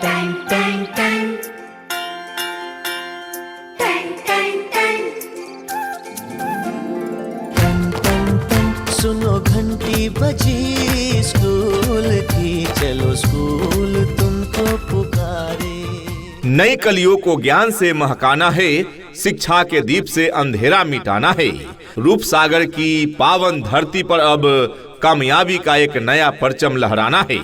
Tang tang tang. Tang tang tang. सुनो घंटी बजी स्कूल की, चलो स्कूल तुमको पुकारे। नई कलियों को ज्ञान से महकाना है, शिक्षा के दीप से अंधेरा मिटाना है। रूपसागर की पावन धरती पर अब कामयाबी का एक नया परचम लहराना है।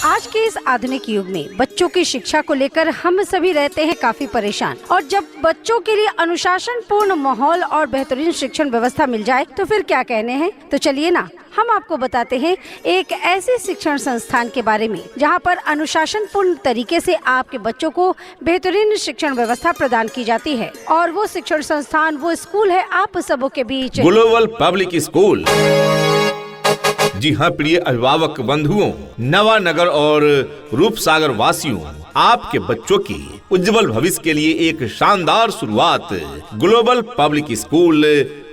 आज के इस आधुनिक युग में बच्चों की शिक्षा को लेकर हम सभी रहते हैं काफी परेशान, और जब बच्चों के लिए अनुशासन पूर्ण माहौल और बेहतरीन शिक्षण व्यवस्था मिल जाए तो फिर क्या कहने हैं। तो चलिए ना, हम आपको बताते हैं एक ऐसे शिक्षण संस्थान के बारे में जहां पर अनुशासन पूर्ण तरीके से आपके बच्चों को बेहतरीन शिक्षण व्यवस्था प्रदान की जाती है। और वो शिक्षण संस्थान, वो स्कूल है आप सबों के बीच ग्लोबल पब्लिक स्कूल। जी हाँ प्रिय अभिभावक बंधुओं, नवानगर और रूपसागर वासियों, आपके बच्चों की उज्जवल भविष्य के लिए एक शानदार शुरुआत ग्लोबल पब्लिक स्कूल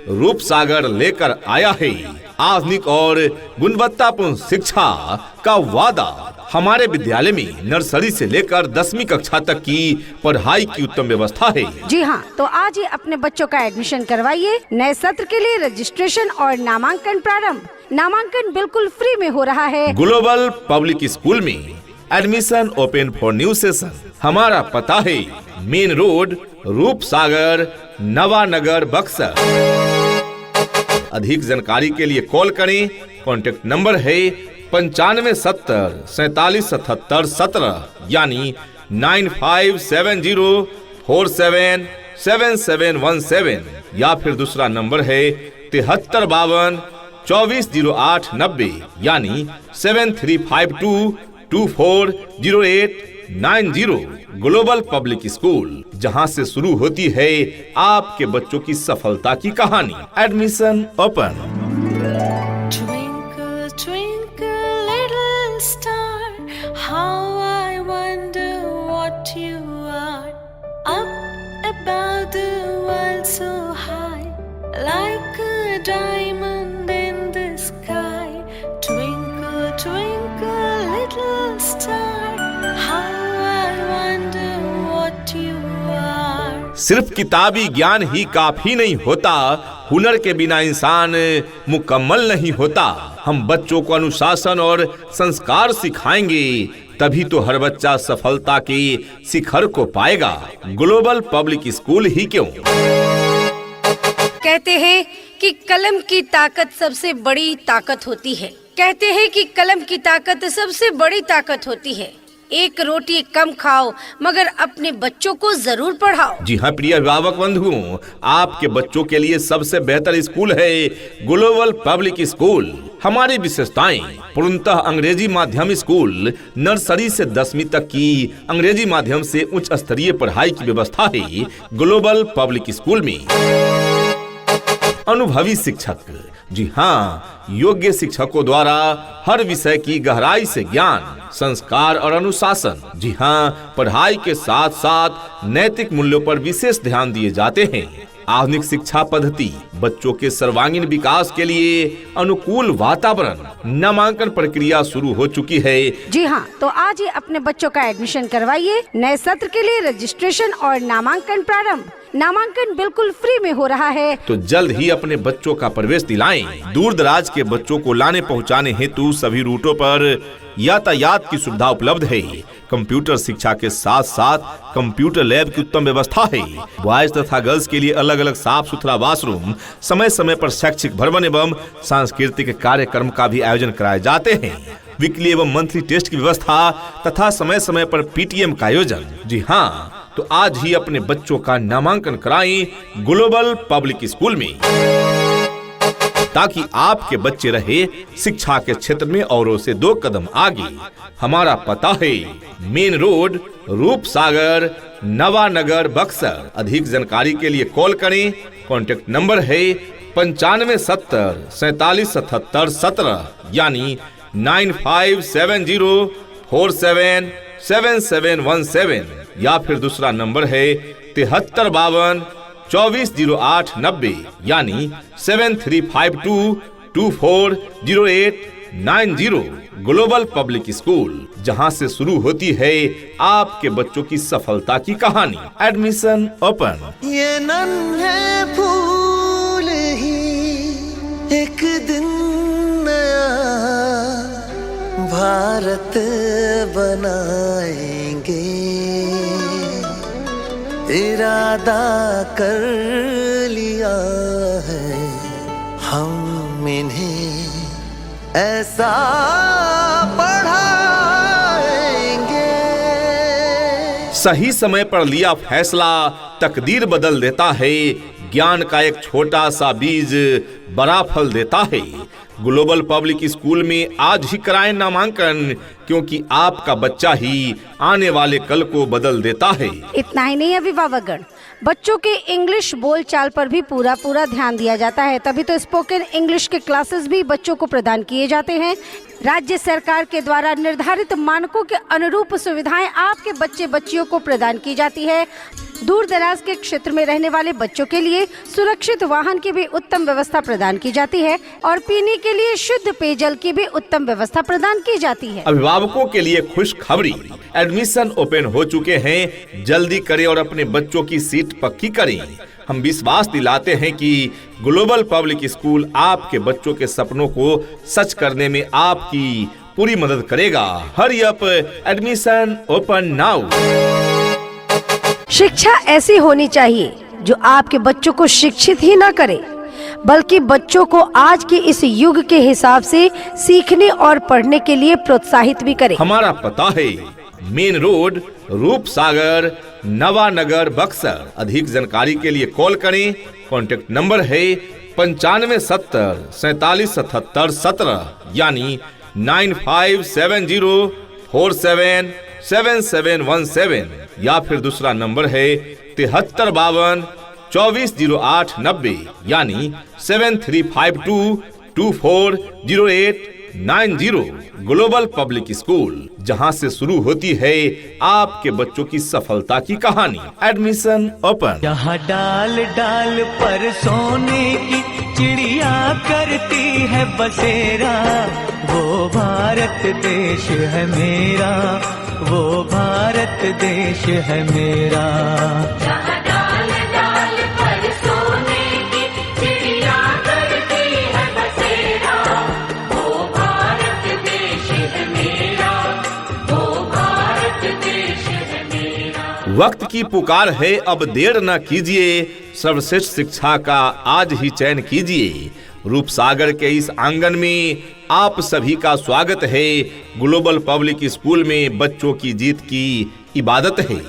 रूपसागर लेकर आया है। आधुनिक और गुणवत्तापूर्ण शिक्षा का वादा। हमारे विद्यालय में नर्सरी से लेकर 10वीं कक्षा तक की पढ़ाई की उत्तम व्यवस्था है। जी हाँ, तो आज ही अपने बच्चों का एडमिशन करवाइए। नए सत्र के लिए रजिस्ट्रेशन और नामांकन प्रारंभ। नामांकन बिल्कुल फ्री में हो रहा है। ग्लोबल पब्लिक स्कूल में admission open for new session. हमारा पता है मेन रोड, रूपसागर, नवानगर, बक्सर। अधिक जानकारी के लिए कॉल करें। कॉन्टेक्ट नंबर है 9570 47 77 17, यानी 9570477717, या फिर दूसरा नंबर है 7352 2408 90, यानी 7352240890। ग्लोबल पब्लिक स्कूल, जहां से शुरू होती है आपके बच्चों की सफलता की कहानी। Admission open. Twinkle, twinkle, little star, how I wonder what you are. Up above the world so high, like a diamond in the sky. Twinkle, twinkle, little star, how I wonder what you are. सिर्फ किताबी ज्ञान ही काफी नहीं होता, हुनर के बिना इंसान मुकम्मल नहीं होता। हम बच्चों को अनुशासन और संस्कार सिखाएंगे, तभी तो हर बच्चा सफलता के शिखर को पाएगा। ग्लोबल पब्लिक स्कूल ही क्यों? कहते हैं कि कलम की ताकत सबसे बड़ी ताकत होती है। कहते हैं कि कलम की ताकत सबसे बड़ी ताकत होती है। एक रोटी कम खाओ, मगर अपने बच्चों को जरूर पढ़ाओ। जी हाँ प्रिय अभिभावक बंधुओं, आपके बच्चों के लिए सबसे बेहतर स्कूल है ग्लोबल पब्लिक स्कूल। हमारी विशेषताएं: पूर्णतः अंग्रेजी माध्यम स्कूल। नर्सरी से 10वीं तक की अंग्रेजी माध्यम से उच्च स्तरीय पढ़ाई की व्यवस्था है ग्लोबल पब्लिक स्कूल में। अनुभवी शिक्षक, जी हाँ, योग्य शिक्षकों द्वारा हर विषय की गहराई से ज्ञान, संस्कार और अनुशासन। जी हाँ, पढ़ाई के साथ साथ नैतिक मूल्यों पर विशेष ध्यान दिए जाते हैं। आधुनिक शिक्षा पद्धति, बच्चों के सर्वांगीण विकास के लिए अनुकूल वातावरण। नामांकन प्रक्रिया शुरू हो चुकी है। जी हाँ, तो आज ही अपने बच्चों का एडमिशन करवाइए। नए सत्र के लिए रजिस्ट्रेशन और नामांकन प्रारंभ। नामांकन बिल्कुल फ्री में हो रहा है। तो जल्द ही अपने बच्चों का प्रवेश दिलाएं। दूर दराज के बच्चों को लाने पहुंचाने हेतु सभी रूटों पर यातायात की सुविधा उपलब्ध है। कंप्यूटर शिक्षा के साथ साथ कंप्यूटर लैब की उत्तम व्यवस्था है। बॉयज तथा गर्ल्स के लिए अलग अलग साफ सुथरा वॉशरूम, समय समय पर शैक्षिक भ्रमण एवं सांस्कृतिक कार्यक्रम का भी आयोजन कराए जाते हैं। वीकली एवं मंथली टेस्ट की व्यवस्था तथा समय समय पर PTM का आयोजन। जी हाँ, तो आज ही अपने बच्चों का नामांकन कराएं ग्लोबल पब्लिक स्कूल में, ताकि आपके बच्चे रहे शिक्षा के क्षेत्र में औरों से 2 कदम आगे। हमारा पता है मेन रोड, रूपसागर, नवानगर, बक्सर। अधिक जानकारी के लिए कॉल करें। कॉन्टेक्ट नंबर है 9570 47 77 17, यानी 9570477717, या फिर दूसरा नंबर है 7352 2408 90, यानी 73522408 90 ग्लोबल पब्लिक स्कूल, जहां से शुरू होती है आपके बच्चों की सफलता की कहानी। Admission open. ये नन्हे फूल ही एक दिन नया भारत बनाएंगे, इरादा कर लिया है हम इन्हें ऐसा पढ़ाएंगे। सही समय पर लिया फैसला तकदीर बदल देता है। ज्ञान का एक छोटा सा बीज बड़ा फल देता है। ग्लोबल पब्लिक स्कूल में आज ही कराएं नामांकन, क्योंकि आपका बच्चा ही आने वाले कल को बदल देता है। इतना ही नहीं अभिभावकगण, बच्चों के इंग्लिश बोलचाल पर भी पूरा ध्यान दिया जाता है। तभी तो स्पोकन इंग्लिश के क्लासेस भी बच्चों को प्रदान किए जाते हैं। राज्य सरकार के द्वारा निर्धारित मानकों के अनुरूप सुविधाएं आपके बच्चे बच्चियों को प्रदान की जाती है। दूर दराज के क्षेत्र में रहने वाले बच्चों के लिए सुरक्षित वाहन की भी उत्तम व्यवस्था प्रदान की जाती है और पीने के लिए शुद्ध पेयजल की भी उत्तम व्यवस्था प्रदान की जाती है। अभिभावकों के लिए खुश खबरी, एडमिशन ओपन हो चुके हैं। जल्दी करें और अपने बच्चों की सीट पक्की करें। हम विश्वास दिलाते हैं कि ग्लोबल पब्लिक स्कूल आपके बच्चों के सपनों को सच करने में आपकी पूरी मदद करेगा। Hurry up, admission open now. शिक्षा ऐसी होनी चाहिए जो आपके बच्चों को शिक्षित ही न करे, बल्कि बच्चों को आज के इस युग के हिसाब से सीखने और पढ़ने के लिए प्रोत्साहित भी करे। हमारा पता है मेन रोड, रूपसागर, नवानगर, बक्सर। अधिक जानकारी के लिए कॉल करें। कॉन्टेक्ट नंबर है 9570 47 77 17, यानी 9570477717, या फिर दूसरा नंबर है 7352 2408 90, यानी 7352240890। ग्लोबल पब्लिक स्कूल, जहां से शुरू होती है आपके बच्चों की सफलता की कहानी। Admission open. यहाँ डाल डाल पर सोने की चिड़िया करती है बसेरा, वो भारत देश है मेरा, वो भारत देश है मेरा। जहाँ डाल डाल पर सोने की चिड़िया करती है बसेरा, वो भारत देश है मेरा, वो भारत देश है मेरा। वक्त की पुकार है, अब देर न कीजिए। सर्वश्रेष्ठ शिक्षा का आज ही चयन कीजिए। रूपसागर के इस आंगन में आप सभी का स्वागत है। ग्लोबल पब्लिक स्कूल में बच्चों की जीत की इबादत है।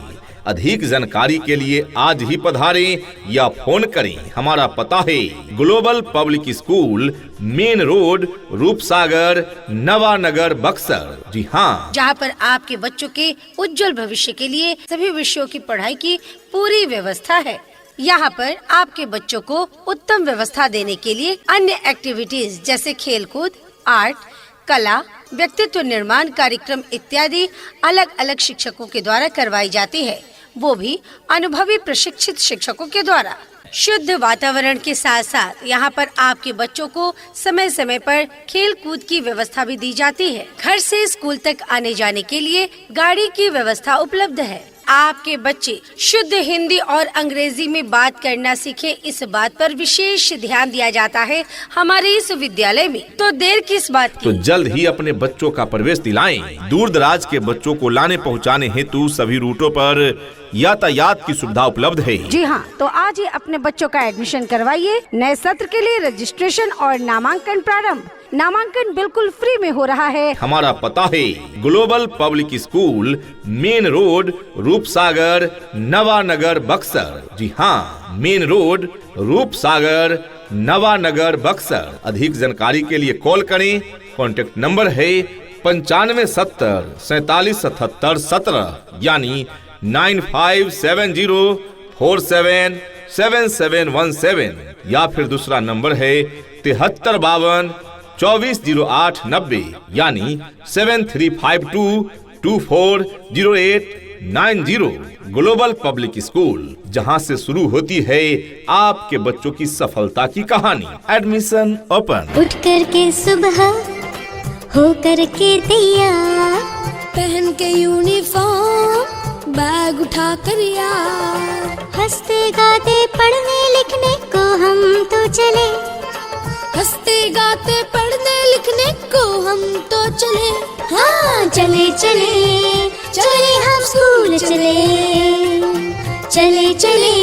अधिक जानकारी के लिए आज ही पधारें या फोन करें। हमारा पता है global public school, main road, Roopsagar, Nawanagar, Buxar. जी हाँ, जहाँ पर आपके बच्चों के उज्जवल भविष्य के लिए सभी विषयों की पढ़ाई की पूरी व्यवस्था है। यहाँ पर आपके बच्चों को उत्तम व्यवस्था देने के लिए अन्य एक्टिविटीज जैसे खेलकूद, आर्ट, कला, व्यक्तित्व निर्माण कार्यक्रम इत्यादि अलग अलग शिक्षकों के द्वारा करवाई जाती है, वो भी अनुभवी प्रशिक्षित शिक्षकों के द्वारा। शुद्ध वातावरण के साथ साथ यहाँ पर आपके बच्चों को समय समय पर खेल कूद की व्यवस्था भी दी जाती है। घर से स्कूल तक आने जाने के लिए गाड़ी की व्यवस्था उपलब्ध है। आपके बच्चे शुद्ध हिंदी और अंग्रेजी में बात करना सीखे, इस बात पर विशेष ध्यान दिया जाता है हमारे इस विद्यालय में। तो देर किस बात की? तो जल्द ही अपने बच्चों का प्रवेश दिलाएं। दूर दराज के बच्चों को लाने पहुंचाने हेतु सभी रूटों पर यातायात की सुविधा उपलब्ध है। जी हाँ, तो आज ही अपने बच्चों का एडमिशन करवाइए। नए सत्र के लिए रजिस्ट्रेशन और नामांकन प्रारंभ। नामांकन बिल्कुल फ्री में हो रहा है। हमारा पता है global public school, main road, Roopsagar, Nawanagar, Buxar. जी हाँ, मेन रोड, रूपसागर, नवानगर, बक्सर। अधिक जानकारी के लिए कॉल करें। कॉन्टेक्ट नंबर है 9570 47 77 17, यानी 9570477717, या फिर दूसरा नंबर है 7352 2408 90, यानी 7352240890। ग्लोबल पब्लिक स्कूल, जहां से शुरू होती है आपके बच्चों की सफलता की कहानी। Admission open. उठ कर के सुबह हो करके तैयार, पहन के यूनिफॉर्म बैग उठा कर यार, हंसते गाते पढ़ने लिखने को हम तो चले, हंसते गाते पढ़ने लिखने को हम तो चले। हाँ चले चले चले हम स्कूल चले, चले चले